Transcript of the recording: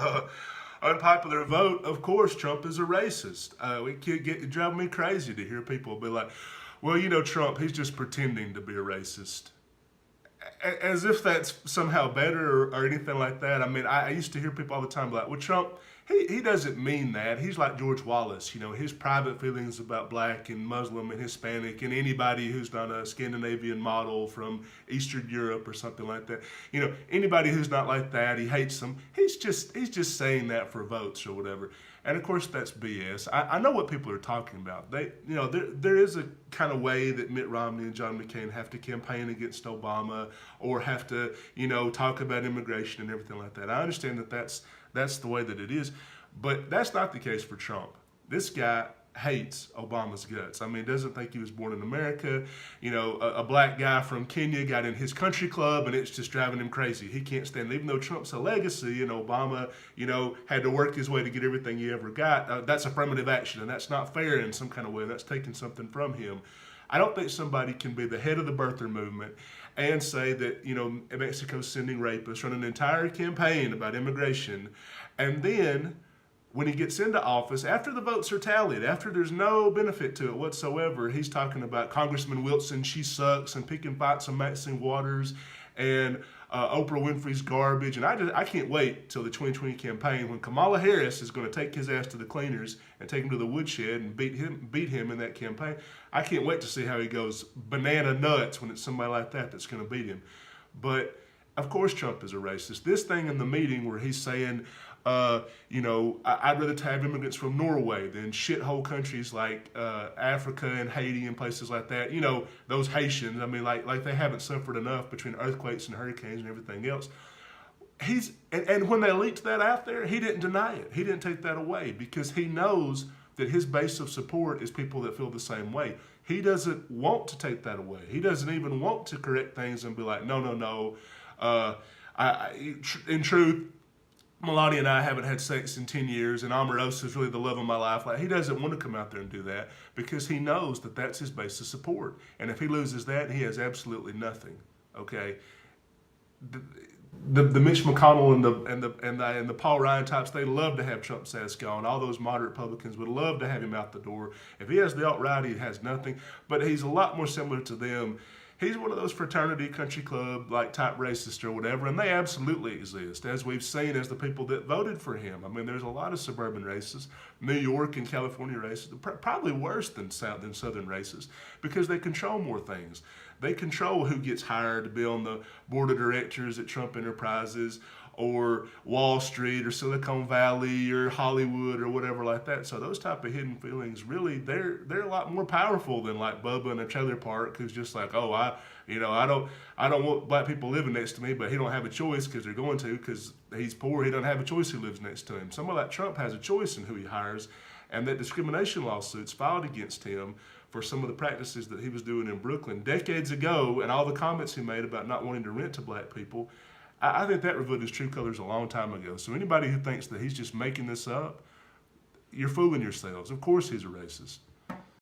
Uh, Unpopular vote, of course, Trump is a racist. It drive me crazy to hear people be like, well, Trump, he's just pretending to be a racist. As if that's somehow better or anything like that. I mean, I used to hear people all the time be like, well, Trump, he doesn't mean that. He's like George Wallace, his private feelings about black and Muslim and Hispanic and anybody who's not a Scandinavian model from Eastern Europe or something like that. Anybody who's not like that, he hates them. He's just saying that for votes or whatever. And of course, that's BS. I know what people are talking about. There is a kind of way that Mitt Romney and John McCain have to campaign against Obama or have to, talk about immigration and everything like that. I understand that that's the way that it is, but that's not the case for Trump. This guy hates Obama's guts. I mean, doesn't think he was born in America. A black guy from Kenya got in his country club and it's just driving him crazy. He can't stand it. Even though Trump's a legacy and Obama, had to work his way to get everything he ever got, that's affirmative action and that's not fair in some kind of way. That's taking something from him. I don't think somebody can be the head of the birther movement and say that, Mexico's sending rapists, run an entire campaign about immigration, and then when he gets into office, after the votes are tallied, after there's no benefit to it whatsoever, he's talking about Congressman Wilson, she sucks, and picking fights on Maxine Waters, and Oprah Winfrey's garbage. And I can't wait till the 2020 campaign when Kamala Harris is going to take his ass to the cleaners and take him to the woodshed and beat him in that campaign. I can't wait to see how he goes banana nuts when it's somebody like that that's going to beat him. But of course Trump is a racist. This thing in the meeting where he's saying, I'd rather have immigrants from Norway than shithole countries like Africa and Haiti and places like that. Those Haitians, I mean, like they haven't suffered enough between earthquakes and hurricanes and everything else. And when they leaked that out there, he didn't deny it. He didn't take that away because he knows that his base of support is people that feel the same way. He doesn't want to take that away. He doesn't even want to correct things and be like, no. In truth, Melania and I haven't had sex in 10 years, and Omarosa is really the love of my life. Like, he doesn't want to come out there and do that because he knows that that's his base of support. And if he loses that, he has absolutely nothing. Okay, the Mitch McConnell and the Paul Ryan types, they love to have Trump's ass gone. All those moderate Republicans would love to have him out the door. If he has the alt-right, he has nothing. But he's a lot more similar to them. He's one of those fraternity, country club, like type racist or whatever, and they absolutely exist, as we've seen as the people that voted for him. I mean, there's a lot of suburban racists, New York and California racists, probably worse than Southern racists, because they control more things. They control who gets hired to be on the board of directors at Trump Enterprises or Wall Street or Silicon Valley or Hollywood or whatever like that. So those type of hidden feelings, really, they're a lot more powerful than like Bubba in a trailer park who's just like, oh, I don't want black people living next to me, but he don't have a choice because they're going to because he's poor. He doesn't have a choice who lives next to him. Somebody like Trump has a choice in who he hires, and that discrimination lawsuits filed against him for some of the practices that he was doing in Brooklyn decades ago and all the comments he made about not wanting to rent to black people, I think that revealed his true colors a long time ago. So anybody who thinks that he's just making this up, you're fooling yourselves. Of course he's a racist.